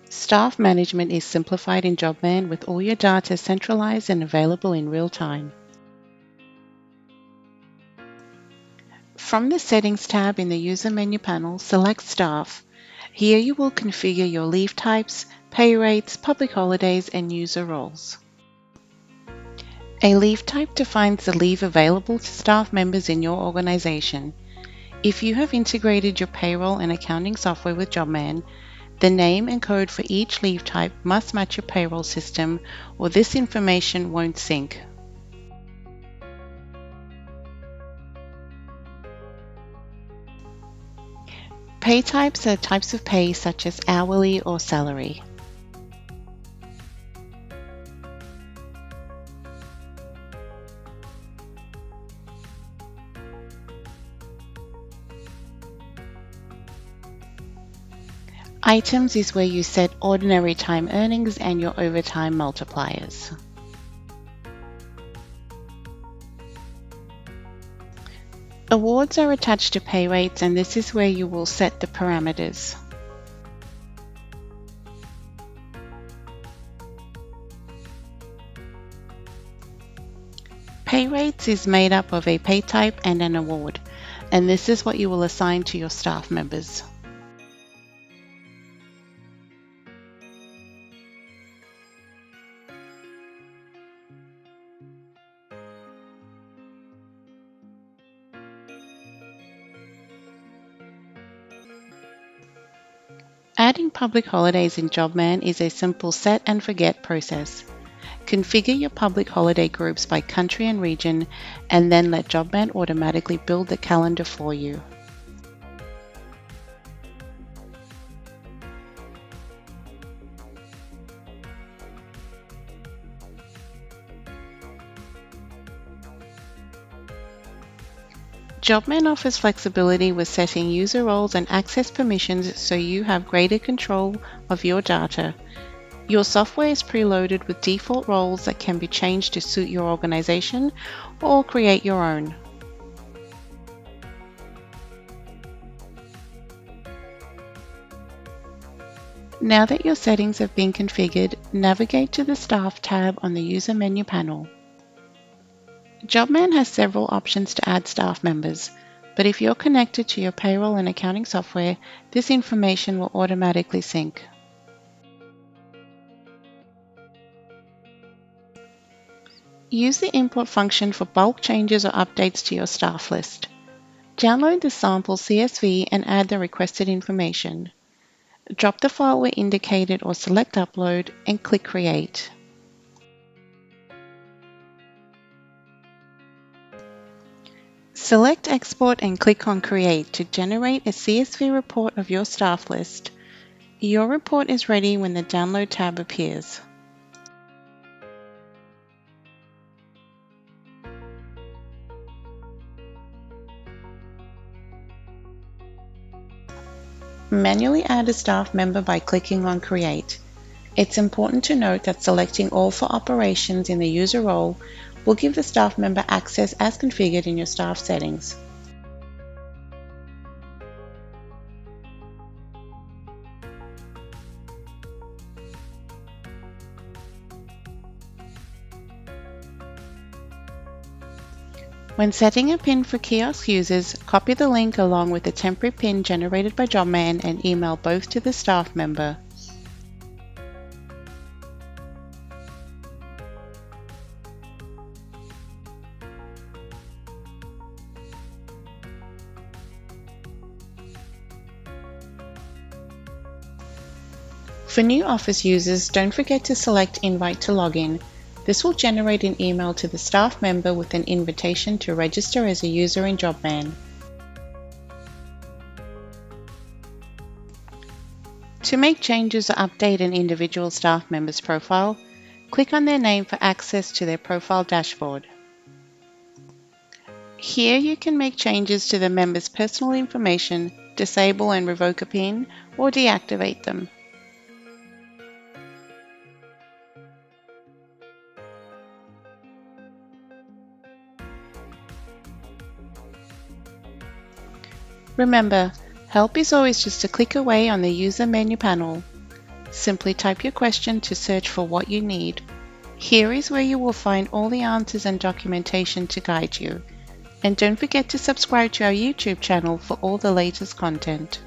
Staff management is simplified in Jobman with all your data centralized and available in real time. From the Settings tab in the User menu panel, select Staff. Here you will configure your leave types, pay rates, public holidays, and user roles. A leave type defines the leave available to staff members in your organization. If you have integrated your payroll and accounting software with Jobman, the name and code for each leave type must match your payroll system, or this information won't sync. Pay types are types of pay such as hourly or salary. Items is where you set ordinary time earnings and your overtime multipliers. Awards are attached to pay rates, and this is where you will set the parameters. Pay rates is made up of a pay type and an award, and this is what you will assign to your staff members. Adding public holidays in Jobman is a simple set and forget process. Configure your public holiday groups by country and region, and then let Jobman automatically build the calendar for you. Jobman offers flexibility with setting user roles and access permissions so you have greater control of your data. Your software is preloaded with default roles that can be changed to suit your organization or create your own. Now that your settings have been configured, navigate to the Staff tab on the User menu panel. Jobman has several options to add staff members, but if you're connected to your payroll and accounting software, this information will automatically sync. Use the import function for bulk changes or updates to your staff list. Download the sample CSV and add the requested information. Drop the file where indicated or select Upload and click Create. Select Export and click on Create to generate a CSV report of your staff list. Your report is ready when the Download tab appears. Manually add a staff member by clicking on Create. It's important to note that selecting All for Operations in the user role will give the staff member access as configured in your staff settings. When setting a PIN for kiosk users, copy the link along with the temporary PIN generated by Jobman and email both to the staff member. For new Office users, don't forget to select Invite to Login. This will generate an email to the staff member with an invitation to register as a user in Jobman. To make changes or update an individual staff member's profile, click on their name for access to their profile dashboard. Here you can make changes to the member's personal information, disable and revoke a PIN, or deactivate them. Remember, help is always just a click away on the User menu panel. Simply type your question to search for what you need. Here is where you will find all the answers and documentation to guide you. And don't forget to subscribe to our YouTube channel for all the latest content.